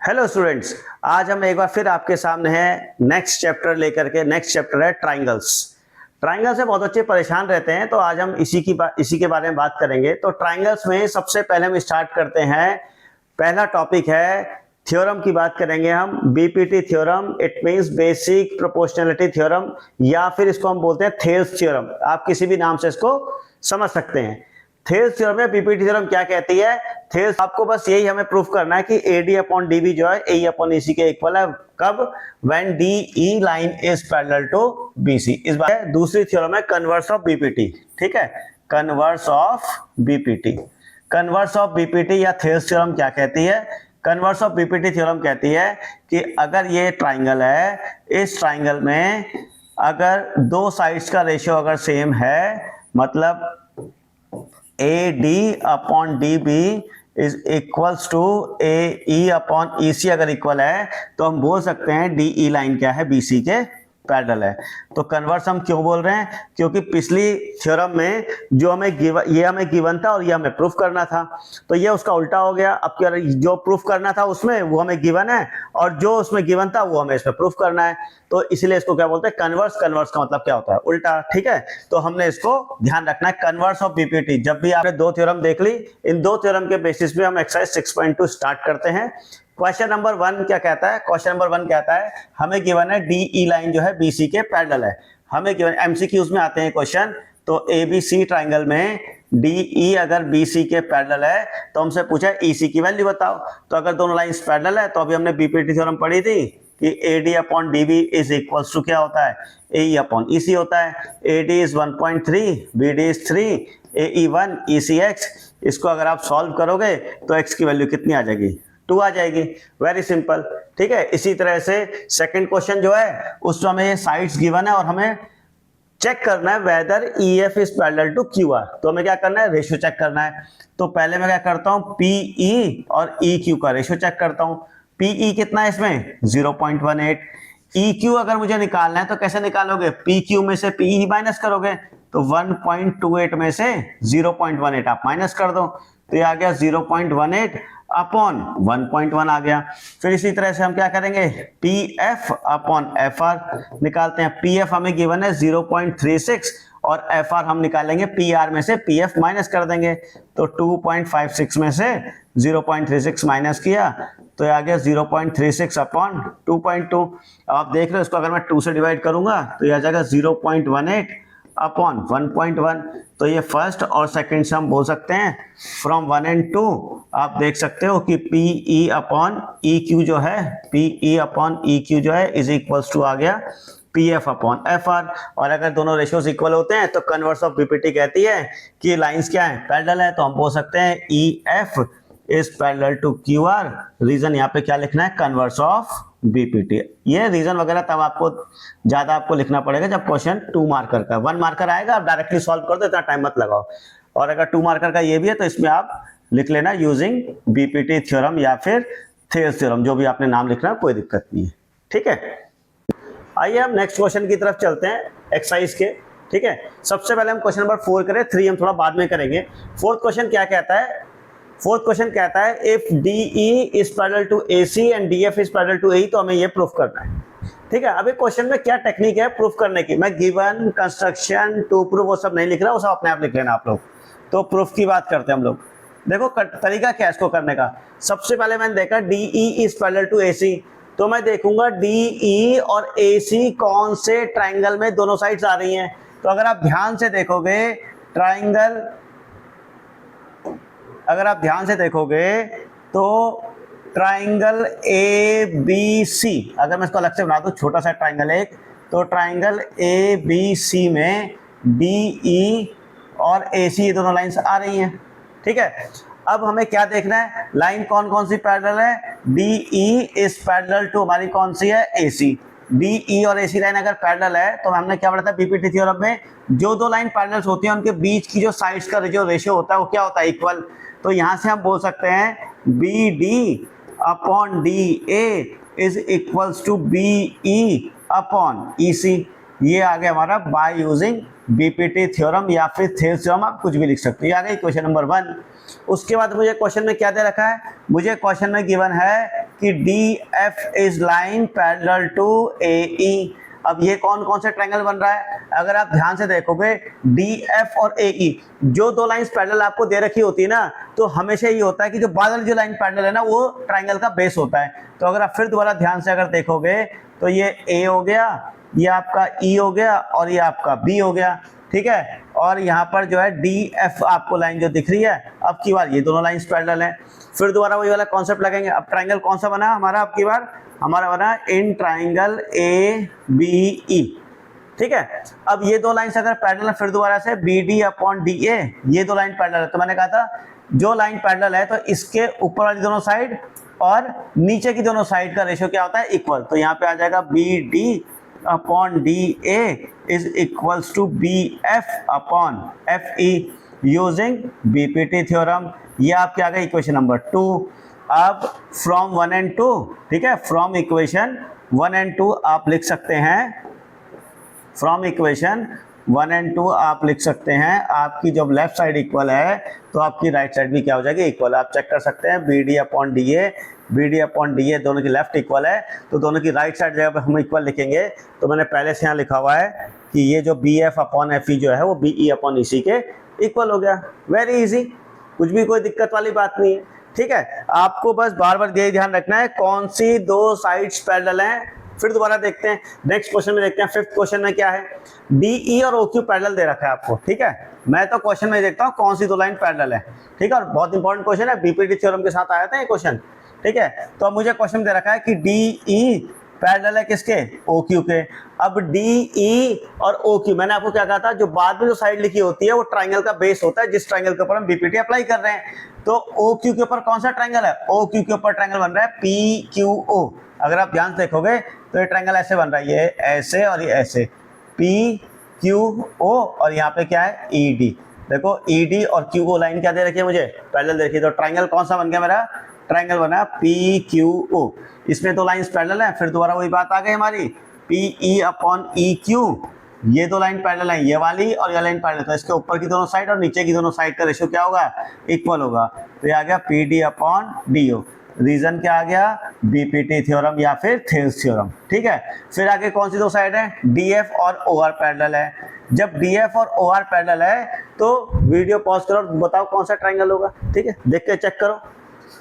Hello students, आज हम एक बार फिर आपके सामने हैं नेक्स्ट चैप्टर लेकर के। नेक्स्ट चैप्टर है ट्राइंगल्स। ट्राइंगल से बहुत बच्चे परेशान रहते हैं, तो आज हम इसी के बारे में बात करेंगे। तो ट्राइंगल्स में सबसे पहले हम स्टार्ट करते हैं। पहला टॉपिक है थ्योरम की बात करेंगे हम। BPT theorem, it means basic proportionality theorem, या फिर इसको हम बोलते हैं थेल्स थ्योरम। आप किसी भी नाम से इसको समझ सकते हैं। थेल्स थ्योरम में बीपीटी थ्योरम क्या कहती है? थेल्स आपको बस यही हमें प्रूफ करना है कि AD अपॉन DB जो है AE अपॉन EC के इक्वल है। कब? When DE line is parallel to BC। इस बात दूसरी थ्योरम है कन्वर्स ऑफ बीपीटी। ठीक है, converse of BPT. Converse of BPT या थेल्स थ्योरम क्या कहती है? कन्वर्स ऑफ बीपीटी थ्योरम कहती है कि अगर ये ट्राइंगल है, इस ट्राइंगल में अगर दो साइड्स का रेशियो अगर सेम है, मतलब AD upon DB is equals to AE upon EC अगर इक्वल है, तो हम बोल सकते हैं DE लाइन क्या है? BC के पैरेलल है। तो कन्वर्स हम क्यों बोल रहे हैं? क्योंकि पिछली थ्योरम में जो हमें ये हमें गिवन था और ये हमें प्रूफ करना था, तो ये उसका उल्टा हो गया। अब क्या, जो प्रूफ करना था उसमें वो हमें गिवन है, और जो उसमें गिवन था वो हमें इसमें प्रूफ करना है। तो इसलिए इसको क्या बोलते हैं? कन्वर्स। कन्वर्स का मतलब क्या होता है? उल्टा। ठीक है, तो हमने इसको ध्यान रखना है। Converse of BPT. जब भी आपने दो थ्योरम देख ली, इन दो थ्योरम के बेसिस पे हम एक्सरसाइज 6.2 स्टार्ट करते हैं। क्वेश्चन नंबर 1 क्या कहता है? क्वेश्चन नंबर 1 कहता है हमें गिवन है DE लाइन जो है BC के पैरेलल है। हमें गिवन, MCQs में आते हैं क्वेश्चन, तो ABC ट्राइंगल में DE अगर BC के पैरेलल है तो हमसे पूछा है EC की वैल्यू बताओ। तो अगर दोनों लाइंस पैरेलल है तो अभी हमने बीपीटी थ्योरम पढ़ी थी कि AD upon DB is equals to क्या होता है? AE अपॉन EC होता है। AD is 1.3, BD is 3, AE 1, EC x। इसको अगर आप सॉल्व करोगे तो x की वैल्यू कितनी आ जाएगी? 2 आ जाएगी। Very simple. ठीक है, इसी तरह से सेकंड क्वेश्चन जो है उसमें हमें साइड्स गिवन है और हमें चेक करना है whether EF is parallel to QR। तो हमें क्या करना है? रेशियो चेक करना है। तो पहले मैं क्या करता हूं? PE और EQ का रेशियो चेक करता हूं। PE कितना है इसमें? 0.18। EQ अगर मुझे निकालना है तो कैसे निकालोगे? PQ में से PE माइनस करोगे, तो 1.28 में से 0.18 आप माइनस कर दो, तो ये आ गया 0.18 अपॉन 1.1 आ गया। फिर इसी तरह से हम क्या करेंगे? PF अपॉन FR निकालते हैं। PF हमें गिवन है 0.36 और FR हम निकालेंगे PR में से PF माइनस कर देंगे, तो 2.56 में से 0.36 माइनस किया तो ये आ गया 0.36 अपॉन 2.2। आप देख रहे हो, इसको अगर मैं 2 से डिवाइड करूंगा तो ये आ जाएगा 0.18 अपॉन 1.1। तो ये फर्स्ट और सेकंड से हम बोल सकते हैं फ्रॉम 1 and 2 आप देख सकते हो कि PE अपॉन EQ जो है, PE अपॉन EQ जो है इज इक्वल्स टू आ गया PF अपॉन FR। और अगर दोनों रेशियोज इक्वल होते हैं तो कन्वर्स ऑफ बीपीटी कहती है कि लाइंस क्या है? पैरेलल है। तो हम बोल सकते हैं EF is parallel to QR। Reason यहाँ पे क्या लिखना है? Converse of BPT. ये रीजन वगैरह तब आपको ज्यादा लिखना पड़ेगा जब क्वेश्चन 2 मार्कर का। 1 मार्कर आएगा, आप डायरेक्टली सॉल्व कर दो, इतना टाइम मत लगाओ। और अगर 2 मार्कर का ये भी है तो इसमें आप लिख लेना यूजिंग बीपीटी थ्योरम या फिर थेल्स थ्योरम, जो भी आपने नाम लिखना है, कोई दिक्कत नहीं है। ठीक है, आइए हम नेक्स्ट क्वेश्चन की तरफ चलते हैं एक्सरसाइज के। ठीक है, सबसे पहले हम क्वेश्चन नंबर 4 करें, 3 हम थोड़ा बाद में करेंगे। फोर्थ क्वेश्चन क्या कहता है? फोर्थ क्वेश्चन कहता है if DE is parallel to AC and DF is parallel to AE, तो हमें ये प्रूफ करना है। ठीक है, अभी क्वेश्चन में क्या टेक्निक है प्रूफ करने की? मैं गिवन, कंस्ट्रक्शन, टू प्रूफ वो सब नहीं लिख रहा, वो सब अपने आप लिख लेना आप लोग। तो प्रूफ की बात करते हैं हम लोग। देखो तरीका क्या है इसको करने का। सबसे पहले मैंने देखा DE is parallel to AC, तो मैं देखूंगा DE और AC कौन से ट्राइंगल में दोनों साइड्स आ रही हैं। तो अगर आप ध्यान से देखोगे ट्राइंगल, अगर आप ध्यान से देखोगे तो ट्राइंगल ABC, अगर मैं इसको अलग से बना दूं, छोटा सा ट्राइंगल एक, तो ट्राइंगल ABC में DE और AC ये दोनों लाइंस आ रही हैं। ठीक है, अब हमें क्या देखना है? लाइन कौन कौन सी पैरेलल है? DE इज पैरेलल टू हमारी कौन सी है? AC। DE और AC लाइन अगर पैरेलल है तो हमने क्या पढ़ा था बीपीटी थ्योरम में? जो दो लाइन पैरेलल होती हैं उनके बीच की जो साइड्स का जो रेशियो होता है वो क्या होता है? इक्वल। तो यहां से हम बोल सकते हैं BD upon DA is equals to BE upon EC। ये आ गया हमारा बाय यूजिंग बीपीटी थ्योरम या फिर थेल्स थ्योरम, आप कुछ भी लिख सकते हैं। ये आ गई क्वेश्चन नंबर 1। उसके बाद मुझे क्वेश्चन में क्या दे रखा है? मुझे क्वेश्चन में गिवन है कि D F is line parallel to A E. अब ये कौन कौन से ट्रायंगल बन रहा है, अगर आप ध्यान से देखोगे डी एफ और ए ई, जो दो लाइंस पैरेलल आपको दे रखी होती है ना, तो हमेशा ये होता है कि जो बादल जो लाइन पैरेलल है ना, वो ट्रायंगल का बेस होता है। तो अगर आप फिर दोबारा ध्यान से अगर देखोगे तो ये ए हो गया, ये आपका ई हो गया और ये आपका बी हो गया, ठीक है। और यहाँ पर जो है डी एफ आपको लाइन जो दिख रही है, अब की बार ये दोनों लाइंस पैरेलल हैं। फिर दोबारा वही वाला कॉन्सेप्ट लगेंगे। अब ट्रायंगल कौन सा बना हमारा, अब की बार हमारा बना in triangle A B E, ठीक है। अब ये दो लाइंस अगर पैरेलल है, फिर दोबारा से B D upon D A, ये दो लाइन पैरेलल है। तो मैंने कहा था जो लाइन पैरेलल है तो इसके ऊपर वाली दोनों साइड और नीचे की दोनों साइड का रेशियो क्या होता है, इक्वल। तो यहाँ पे आ जाएगा B D upon D A is equals to B F upon F E using BPT theorem. ये आपके आ गए इक्वेशन नंबर 2। अब फ्रॉम 1 and 2, ठीक है, फ्रॉम इक्वेशन 1 and 2 आप लिख सकते हैं, फ्रॉम इक्वेशन 1 and 2 आप लिख सकते हैं, आपकी जब लेफ्ट साइड इक्वल है तो आपकी राइट साइड भी क्या हो जाएगी, इक्वल। आप चेक कर सकते हैं B D upon D A, B D upon D A दोनों की लेफ्ट इक्वल है, तो दोनों की राइट साइड जगह पर हम इक्वल लिखेंगे। तो मैंने पहले से यहाँ लिखा हुआ है कि ये जो B F upon F E जो है वो बी ई अपॉन ई सी के इक्वल हो गया। वेरी इजी, कुछ भी कोई दिक्कत वाली बात नहीं है, ठीक है। आपको बस बार बार ये ध्यान रखना है कौन सी दो साइड्स पैरेलल हैं। फिर दोबारा देखते हैं नेक्स्ट क्वेश्चन में, देखते हैं फिफ्थ क्वेश्चन में क्या है। डी ई और ओ क्यू पैरेलल दे रखा है आपको, ठीक है। मैं तो क्वेश्चन में देखता हूँ कौन सी दो लाइन पैरेलल है, ठीक है। और बहुत इंपॉर्टेंट क्वेश्चन है, बीपीटी थ्योरम के साथ आया था ये क्वेश्चन, ठीक है। तो अब मुझे क्वेश्चन दे रखा है कि डी ई पैरेलल है किसके, ओ क्यू के। अब डी ई और ओ क्यू, मैंने आपको क्या कहा था, जो बाद में जो साइड लिखी होती है वो ट्रायंगल का बेस होता है, जिस ट्रायंगल के ऊपर हम बीपीटी अप्लाई कर रहे हैं। तो ओ क्यू के ऊपर कौन सा ट्रायंगल है, ओ क्यू के ऊपर ट्रायंगल बन रहा है पी क्यू ओ। अगर आप ध्यान से देखोगे तो ये ट्रायंगल ऐसे बन रहा है, ये ऐसे और ये ऐसे, पी क्यू ओ, और यहाँ पे क्या है ई डी। देखो ई डी और क्यू ओ लाइन क्या दे रखी है मुझे, पैरेलल दे रखी है। तो ट्रायंगल कौन सा बन गया मेरा, ट्रायंगल बना पी क्यू ओ। इसमें दो लाइंस पैरेलल हैं। फिर दोबारा वही बात आ गई हमारी, P E upon E Q, ये दो लाइन पैरेलल है, ये वाली और ये लाइन पैरेलल। तो इसके ऊपर की दोनों साइड और नीचे की दोनों साइड का रेशियो क्या होगा, इक्वल होगा। तो ये आ गया P D upon D O. Reason क्या आ गया, बीपीटी थ्योरम या फिर थेल्स थ्योरम, ठीक है। फिर आगे कौन सी दो साइड है, डीएफ और ओआर पैरेलल है। जब डीएफ और ओआर पैरेलल है तो वीडियो पॉज करो, बताओ कौन सा ट्रायंगल होगा, ठीक है, देख के चेक करो।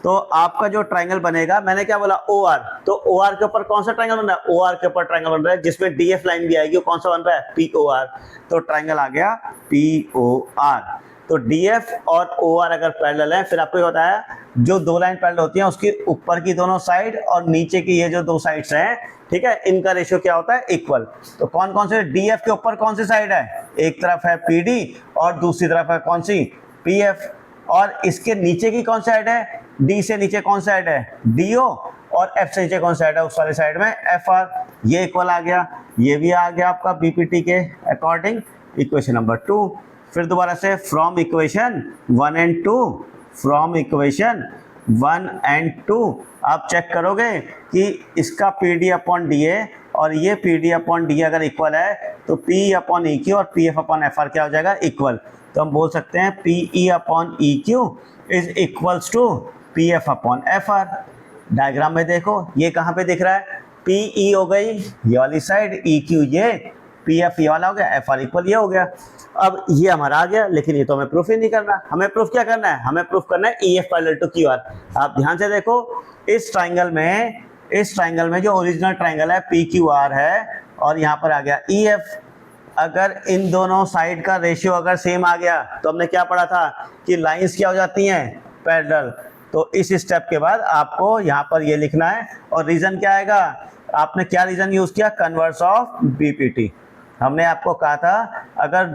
तो आपका जो ट्रायंगल बनेगा, मैंने क्या बोला, ओ आर, तो ओ आर के ऊपर कौन सा ट्रायंगल बन रहा है, ओ आर के ऊपर ट्रायंगल बन रहा है जिसमें डी एफ लाइन भी आएगी, वो कौन सा बन रहा है, पी ओ आर। तो ट्रायंगल आ गया पी ओ आर। तो डी एफ और ओ आर अगर पैरेलल है, फिर आपको ये बताया जो दो लाइन पैरेलल होती हैं उसकी ऊपर की दोनों साइड और नीचे की ये जो दो साइड्स हैं, ठीक है, इनका रेशियो क्या होता है, इक्वल। तो कौन कौन से, डी एफ के ऊपर कौन सी साइड है, एक तरफ है पी डी और दूसरी तरफ है कौन सी, पी एफ। और इसके नीचे की कौन साइड है, डी से नीचे कौन साइड है, डी ओ, और एफ से नीचे कौन साइड है, उस वाली साइड में एफ आर। ये इक्वल आ गया, ये भी आ गया आपका बीपीटी के अकॉर्डिंग इक्वेशन नंबर 2। फिर दोबारा से from equation 1 and 2, from equation 1 and 2 आप चेक करोगे कि इसका P D upon D A और ये पी डी अपॉन डी अगर इक्वल है तो पी अपॉन ई क्यू और P F upon F R क्या हो जाएगा, इक्वल। तो हम बोल सकते हैं P E upon E Q is equals to P F upon F R. Diagram में देखो ये कहाँ पे दिख रहा है, पी ई हो गई ये वाली साइड, ई क्यू ये, पी एफ ये वाला हो गया, एफ आर इक्वल ये हो गया। अब ये हमारा आ गया, लेकिन ये तो हमें प्रूफ ही नहीं करना। हमें प्रूफ क्या करना है, हमें प्रूफ करना है E F parallel to Q R. आप ध्यान से देखो इस ट्राइंगल में जो ओरिजिनल ट्राइंगल है पी क्यू आर है और यहाँ पर आ गया ई एफ। अगर इन दोनों साइड का रेशियो अगर सेम आ गया तो हमने क्या पढ़ा था कि लाइंस क्या हो जाती हैं, पैरेलल। तो इस स्टेप के बाद आपको यहाँ पर ये लिखना है और रीजन क्या आएगा, आपने क्या रीजन यूज किया, कन्वर्स ऑफ बीपीटी। हमने आपको कहा था अगर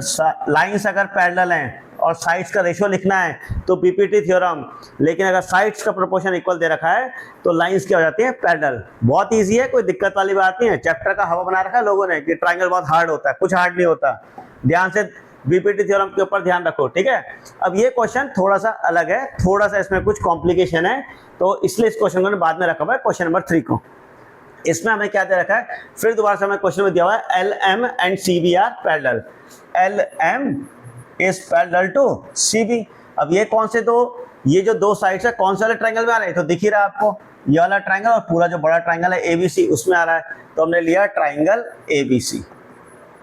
लाइंस अगर पैरेलल हैं और साइड्स का रेशियो लिखना है तो बीपीटी थ्योरम, लेकिन अगर साइड्स का प्रोपोर्शन इक्वल दे रखा है तो लाइंस क्या हो जाती है, पैरेलल। बहुत इजी है, कोई दिक्कत वाली बात नहीं है। चैप्टर का हवा बना रखा है लोगों ने कि ट्रायंगल बहुत हार्ड होता है, कुछ हार्ड नहीं होता। ध्यान से बीपीटी थ्योरम के ऊपर ध्यान रखो, ठीक है। अब ये क्वेश्चन थोड़ा सा अलग है, थोड़ा सा इसमें कुछ कॉम्प्लिकेशन है, तो इसलिए इस क्वेश्चन को बाद में रखा हुआ है क्वेश्चन नंबर 3 को। इसमें हमें क्या दे रखा है, फिर दोबारा से हमें क्वेश्चन में दिया हुआ है L M and C B are parallel. L M is parallel to C B. अब ये कौन से दो ये जो दो साइड्स है कौन सा वाले ट्रायंगल में आ रहे हैं, तो दिख ही रहा है आपको, ये वाला ट्रायंगल और पूरा जो बड़ा ट्रायंगल है एबीसी उसमें आ रहा है। तो हमने लिया ट्रायंगल एबीसी।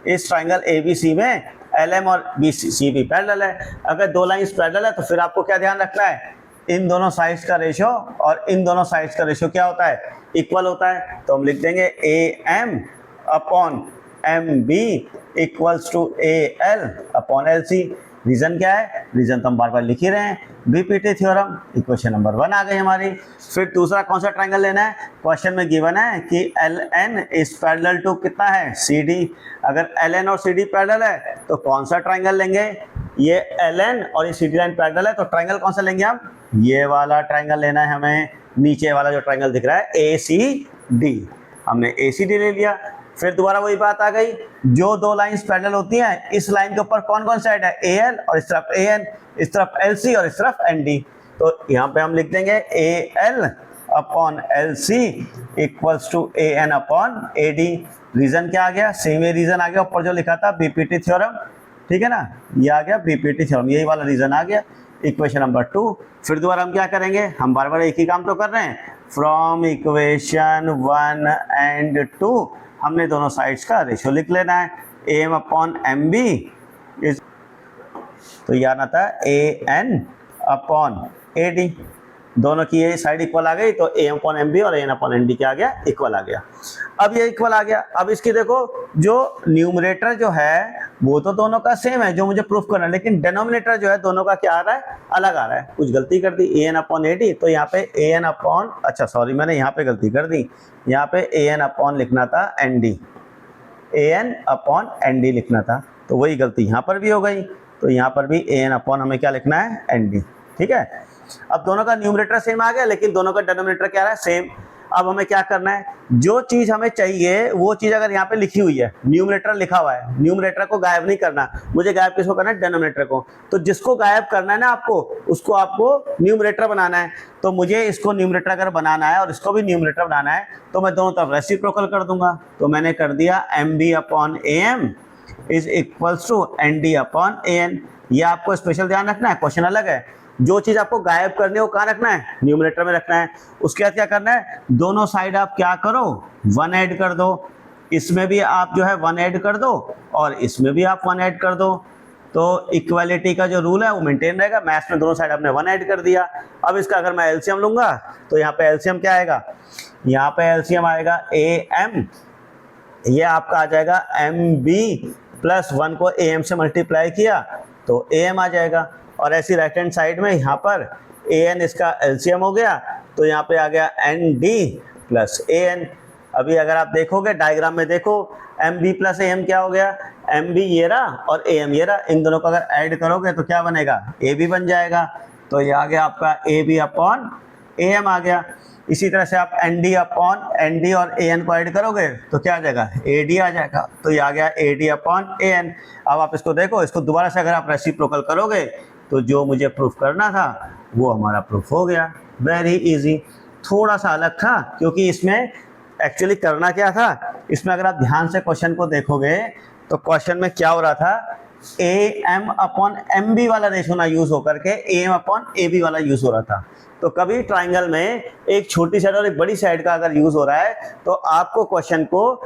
इस ट्रायंगल एबीसी में एलएम और बीसी भी पैरेलल है। अगर दो लाइंस पैरेलल है तो फिर आपको क्या ध्यान रखना है, इन दोनों साइड्स का रेशियो और इन दोनों साइड्स का रेशियो क्या होता है, इक्वल होता है। तो हम लिख देंगे A M upon M B equals to A L upon L C. Reason क्या है, रीजन तो हम बार बार लिख ही रहे हैं, बीपीटी थ्योरम। इक्वेशन नंबर 1 आ गई हमारी। फिर दूसरा कौन सा ट्रायंगल लेना है, क्वेश्चन में गिवन है कि L N is parallel to कितना है, सी डी। अगर एल एन और सी डी पैरेलल है तो कौन सा ट्रायंगल लेंगे, ये एल एन और ये सी डी लाइन पैरेलल है तो ट्रायंगल कौन सा लेंगे हम, ये वाला ट्रायंगल लेना है हमें, नीचे वाला जो ट्रायंगल दिख रहा है ए सी डी। हमने ए सी डी ले लिया। फिर दोबारा वही बात आ गई, जो दो लाइंस पैरेलल होती हैं इस लाइन के ऊपर कौन कौन साइड है, ए एल और इस तरफ ए एन, इस तरफ एल सी और इस तरफ एन डी। तो यहाँ पे हम लिख देंगे A L upon L C equals to A N upon A D. Reason क्या आ गया, सेम ही रीजन आ गया ऊपर जो लिखा था बीपीटी थ्योरम, ठीक है ना, ये आ गया बीपीटी थ्योरम, यही वाला रीजन आ गया। Equation number 2। फिर दोबारा हम क्या करेंगे, हम बार बार एक ही काम तो कर रहे हैं, फ्रॉम इक्वेशन 1 एंड 2 हमने दोनों साइड्स का रेशियो लिख लेना है, A M upon M B is, तो ये आना था A N upon A D. दोनों की ये साइड इक्वल आ गई तो A M upon M B और A N upon N D क्या आ गया, इक्वल आ गया। अब ये इक्वल आ गया। अब इसकी देखो जो न्यूमरेटर जो है वो तो दोनों का सेम है जो मुझे प्रूफ करना है, लेकिन डिनोमिनेटर जो है दोनों का क्या आ रहा है, अलग आ रहा है। कुछ गलती कर दी, ए एन अपॉन ए डी, तो यहाँ पे ए एन अपॉन, अच्छा सॉरी मैंने यहाँ पे गलती कर दी, यहाँ पे ए एन अपॉन लिखना था एन डी, ए एन अपॉन एन डी लिखना था, तो वही गलती यहाँ पर भी हो गई। तो यहाँ पर भी ए एन अपॉन हमें क्या लिखना है, एन डी, ठीक है। अब दोनों का न्यूमरेटर सेम आ गया लेकिन दोनों का डिनोमिनेटर क्या रहा है, सेम। अब हमें क्या करना है, जो चीज हमें चाहिए वो चीज अगर यहाँ पे लिखी हुई है, न्यूमरेटर लिखा हुआ है, न्यूमरेटर को गायब नहीं करना, मुझे गायब किसको करना है, डिनोमिनेटर को। तो जिसको गायब करना है ना आपको, उसको आपको न्यूमरेटर बनाना है। तो मुझे इसको न्यूमरेटर अगर बनाना है और इसको भी न्यूमरेटर बनाना है तो मैं दोनों तरफ रेसिप्रोकल कर दूंगा। तो मैंने कर दिया M B upon A M is equals to N D upon A N. ये आपको स्पेशल ध्यान रखना है, क्वेश्चन अलग है। जो चीज आपको गायब करनी है वो कहाँ रखना है, न्यूमरेटर में रखना है। उसके बाद क्या करना है, दोनों साइड आप क्या करो, 1 ऐड कर दो, इसमें भी आप जो है 1 ऐड कर दो और इसमें भी आप 1 ऐड कर दो। तो इक्वालिटी का जो रूल है वो मेंटेन रहेगा। मैथ्स में दोनों साइड आपने 1 ऐड कर दिया। अब इसका अगर मैं एलसीएम लूंगा तो यहाँ पे एलसीएम क्या आएगा, यहाँ पे एलसीएम आएगा ए एम, ये आपका आ जाएगा एम बी प्लस 1 को ए एम से मल्टीप्लाई किया तो ए एम आ जाएगा। और ऐसी राइट हैंड साइड में यहाँ पर ए एन इसका एलसीएम हो गया तो यहाँ पे आ गया N D plus A N. अभी अगर आप देखोगे डायग्राम में देखो, M B plus A M क्या हो गया, एम बी ये रहा और ए एम ये रहा, इन दोनों को अगर ऐड करोगे तो क्या बनेगा, ए बी बन जाएगा। तो ये आ गया आपका A B upon A M आ गया। इसी तरह से आप N D upon N D और ए एन को ऐड करोगे तो क्या आ जाएगा, ए डी आ जाएगा। तो ये आ गया A D upon A N. अब आप इसको देखो, इसको दोबारा से अगर आप रेसिप्रोकल करोगे तो जो मुझे प्रूफ करना था वो हमारा प्रूफ हो गया। Very easy. थोड़ा सा अलग था क्योंकि इसमें एक्चुअली करना क्या था, इसमें अगर आप ध्यान से क्वेश्चन को देखोगे तो क्वेश्चन में क्या हो रहा था, A M upon M B वाला रेशो ना यूज होकर के A M upon A B वाला यूज हो रहा था। तो कभी ट्राइंगल में एक छोटी साइड और एक बड़ी साइड का अगर यूज हो रहा है तो आपको क्वेश्चन को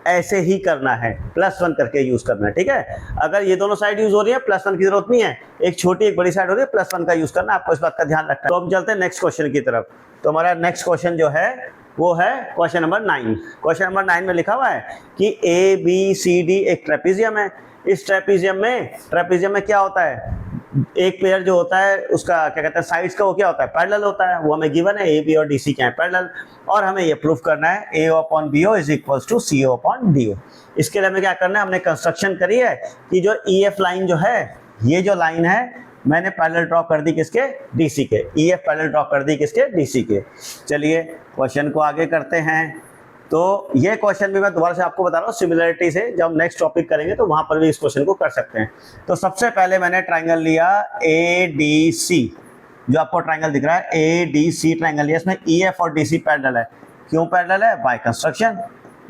ऐसे ही करना है, +1 करके यूज करना है, ठीक है। अगर ये दोनों साइड यूज हो रही है +1 की जरूरत नहीं है, एक छोटी एक बड़ी साइड हो रही है +1 का यूज करना, आपको इस बात का ध्यान रखना है। तो हम चलते हैं नेक्स्ट क्वेश्चन की तरफ। तो हमारा नेक्स्ट क्वेश्चन जो है वो है क्वेश्चन नंबर 9। क्वेश्चन नंबर 9 में लिखा हुआ है कि ए बी सी डी एक ट्रेपीजियम है। इस ट्रेपीजियम में क्या होता है, एक पेयर जो होता है उसका क्या कहते हैं, साइड्स का वो क्या होता है, पैरेलल होता है। वो हमें गिवन है ए बी और डी सी क्या है, पैरेलल। और हमें ये प्रूफ करना है A upon B O is equals to C O upon D O. इसके लिए हमें क्या करना है, हमने कंस्ट्रक्शन करी है कि जो ई एफ लाइन जो है, ये जो लाइन है मैंने पैरेलल ड्रॉ कर दी किसके, डीसी के। ई एफ पैरेलल ड्रॉ कर दी किसके, डीसी के। चलिए क्वेश्चन को आगे करते हैं। तो ये क्वेश्चन भी मैं दोबारा से आपको बता रहा हूँ सिमिलरिटी से, जब हम नेक्स्ट टॉपिक करेंगे तो वहां पर भी इस क्वेश्चन को कर सकते हैं। तो सबसे पहले मैंने ट्राइंगल लिया ए डी सी, जो आपको ट्राइंगल दिख रहा है ए डी सी ट्राइंगल लिया। इसमें ई एफ और डी सी पैरेलल है। क्यों पैरेलल है, by construction.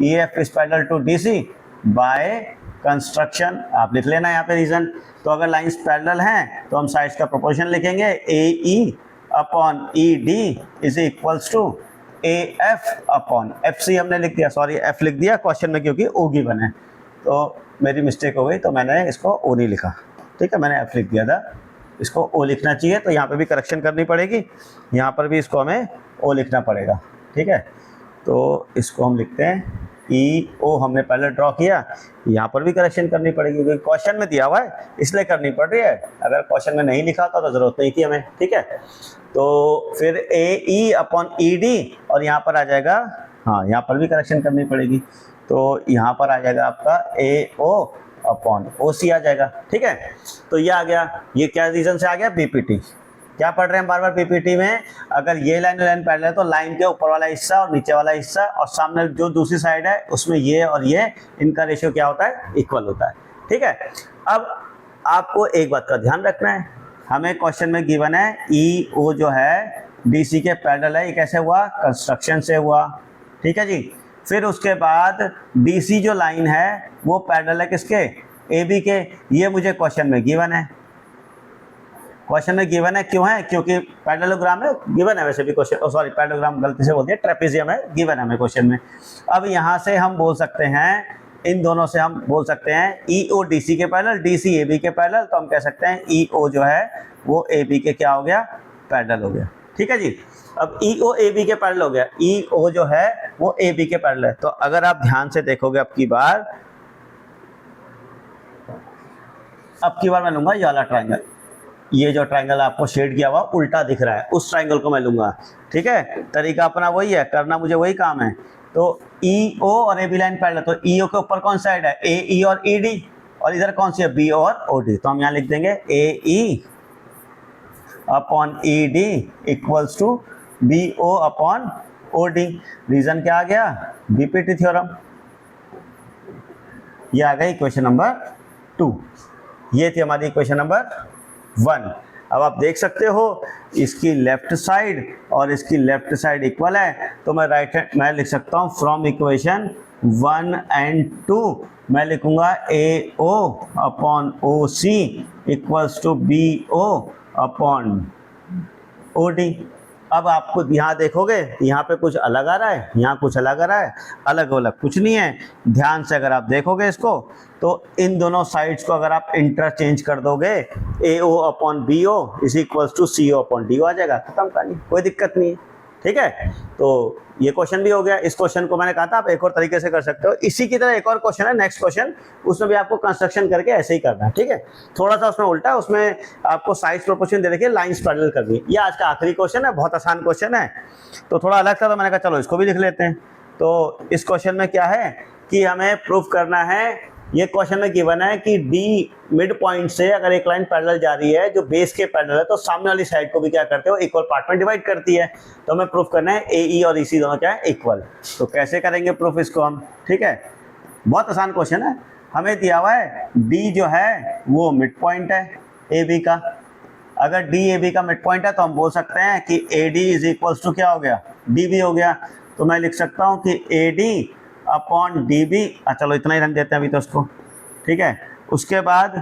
E F is parallel to D C by construction. आप लिख लेना यहाँ पे रीजन। तो अगर लाइंस पैरेलल हैं तो हम साइड्स का प्रोपोर्शन लिखेंगे A E upon E D is equals to A F upon F C हमने लिख दिया, सॉरी एफ लिख दिया क्वेश्चन में क्योंकि ओ गिवन है, तो मेरी मिस्टेक हो गई, तो मैंने इसको ओ नहीं लिखा, ठीक है, मैंने एफ लिख दिया था, इसको ओ लिखना चाहिए, तो यहाँ पे भी करेक्शन करनी पड़ेगी, यहाँ पर भी इसको हमें ओ लिखना पड़ेगा, ठीक है। तो इसको हम लिखते हैं ई ओ, हमने पहले ड्रॉ किया, यहाँ पर भी करेक्शन करनी पड़ेगी क्योंकि क्वेश्चन में दिया हुआ है इसलिए करनी पड़ रही है, अगर क्वेश्चन में नहीं लिखा होता तो ज़रूरत नहीं थी हमें, ठीक है। तो फिर ए ई अपॉन ई डी और यहाँ पर आ जाएगा, हाँ यहाँ पर भी करेक्शन करनी पड़ेगी, तो यहाँ पर आ जाएगा आपका ए ओ अपॉन ओ सी आ जाएगा, ठीक है। तो ये आ गया, ये क्या रीजन से आ गया, बीपीटी। क्या पढ़ रहे हैं बार बार पीपीटी में, अगर ये लाइन लाइन पैरेलल है तो लाइन के ऊपर वाला हिस्सा और नीचे वाला हिस्सा और सामने जो दूसरी साइड है उसमें ये और ये, इनका रेशियो क्या होता है, इक्वल होता है, ठीक है। अब आपको एक बात का ध्यान रखना है, हमें क्वेश्चन में गिवन है ई ओ जो है डीसी के पैरेलल है, ये कैसे हुआ, कंस्ट्रक्शन से हुआ, ठीक है जी। फिर उसके बाद डीसी जो लाइन है वो पैरेलल है किसके, ए बी के, ये मुझे क्वेश्चन में गिवन है, क्वेश्चन में गिवन है, क्यों है, क्योंकि पैरेललोग्राम है, गिवन है वैसे भी क्वेश्चन, सॉरी पैरेललोग्राम गलती से बोल दिया, ट्रेपेजियम है, गिवन है हमें क्वेश्चन में। अब यहाँ से हम बोल सकते हैं, इन दोनों से हम बोल सकते हैं ई ओ डी सी के parallel, D C A B के पैरेलल, तो हम कह सकते हैं ई ओ जो है वो ए बी के क्या हो गया, पैरेलल हो गया, ठीक है जी। अब ई ओ ए बी के पैरेलल हो गया, ई ओ जो है वो ए बी के पैरेलल है, तो अगर आप ध्यान से देखोगे अब की बार मैं लूंगा ये वाला ट्राइंगल, ये जो ट्राइंगल आपको शेड किया हुआ उल्टा दिख रहा है, उस ट्राइंगल को मैं लूंगा, ठीक है। तरीका अपना वही है, करना मुझे वही काम है। तो ई ओ और ए बी लाइन पैरेलल, तो ई ओ के ऊपर कौन साइड है, ए ई और ई डी, और इधर कौन सी है, बी और ओ डी, तो हम यहाँ लिख देंगे A E upon E D equals to B O upon O D. Reason क्या आ गया, बीपीटी थ्योरम। ये आ गई इक्वेशन नंबर 2, ये थी हमारी इक्वेशन नंबर 1। अब आप देख सकते हो इसकी लेफ्ट साइड और इसकी लेफ्ट साइड इक्वल है, तो मैं मैं लिख सकता हूँ फ्रॉम इक्वेशन 1 एंड 2 मैं लिखूंगा A O upon O C equals to B O upon O D. अब आपको यहाँ देखोगे यहाँ पे कुछ अलग आ रहा है, यहाँ कुछ अलग आ रहा है, अलग अलग कुछ नहीं है। ध्यान से अगर आप देखोगे इसको तो इन दोनों साइड्स को अगर आप इंटरचेंज कर दोगे, A O upon B O is equals to C O upon D O आ जाएगा, खत्म कहानी, कोई दिक्कत नहीं है, ठीक है। तो ये क्वेश्चन भी हो गया। इस क्वेश्चन को मैंने कहा था आप एक और तरीके से कर सकते हो। इसी की तरह एक और क्वेश्चन है नेक्स्ट क्वेश्चन, उसमें भी आपको कंस्ट्रक्शन करके ऐसे ही करना है, ठीक है। थोड़ा सा उसमें उल्टा है, उसमें आपको साइज प्रोपोर्शन दे रखी, लाइंस पैरेलल करनी है। ये आज का आखिरी क्वेश्चन है, बहुत आसान क्वेश्चन है, तो थोड़ा अलग था, तो मैंने कहा चलो इसको भी लिख लेते हैं। तो इस क्वेश्चन में क्या है कि हमें प्रूफ करना है, ये क्वेश्चन में गिवन है कि डी मिड पॉइंट से अगर एक लाइन पैरेलल जा रही है जो बेस के पैरेलल है, तो सामने वाली साइड को भी क्या करते हो, इक्वल पार्ट में डिवाइड करती है। तो हमें प्रूफ करना है ए ई और ई सी दोनों क्या है, इक्वल। तो कैसे करेंगे प्रूफ इसको हम, ठीक है, बहुत आसान क्वेश्चन है। हमें दिया हुआ है डी जो है वो मिड पॉइंट है ए बी का, अगर डी ए बी का मिड पॉइंट है तो हम बोल सकते हैं कि A D is equals to क्या हो गया, डी बी हो गया। तो मैं लिख सकता हूँ कि A D upon D B, चलो इतना ही रन देते हैं अभी तो उसको, ठीक है। उसके बाद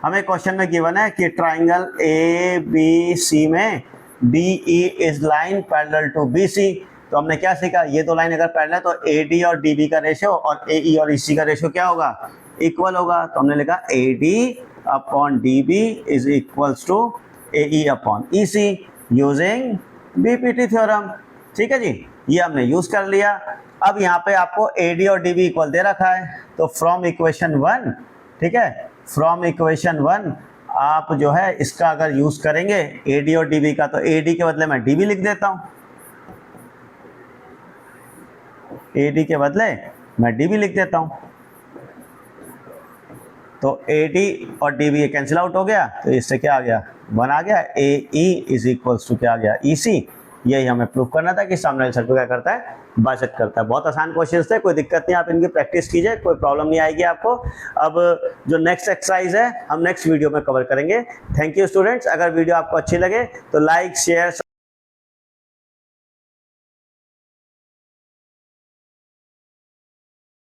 हमें क्वेश्चन में गिवन है कि ट्राइंगल ए बी सी में D E is line parallel to B C. तो हमने क्या सीखा, ये दो लाइन अगर पैरेलल है तो ए डी और डी बी का रेशियो और ए ई और ई सी का रेशियो क्या होगा, इक्वल होगा। तो हमने लिखा A D upon D B is equals to A E upon E C using BPT theorem, ठीक है जी, ये हमने यूज कर लिया। अब यहाँ पे आपको ए डी और डी बी इक्वल दे रखा है, तो फ्रॉम इक्वेशन 1, ठीक है, फ्रॉम इक्वेशन 1 आप जो है इसका अगर यूज करेंगे ए डी और डी बी का, तो ए डी के बदले मैं डी बी लिख देता हूँ, ए डी के बदले मैं डी बी लिख देता हूँ। तो ए डी और डी बी कैंसिल आउट हो गया, तो इससे क्या आ गया, 1 आ गया। ए ई इज इक्वल्स टू क्या आ गया, ई सी। यही हमें प्रूफ करना था कि सामने वाले साइड को क्या करता है, बाचत करता है। बहुत आसान क्वेश्चन थे, कोई दिक्कत नहीं, आप इनकी प्रैक्टिस कीजिए, कोई प्रॉब्लम नहीं आएगी आपको। अब जो नेक्स्ट एक्सरसाइज है हम नेक्स्ट वीडियो में कवर करेंगे। Thank you students. अगर वीडियो आपको अच्छी लगे तो लाइक शेयर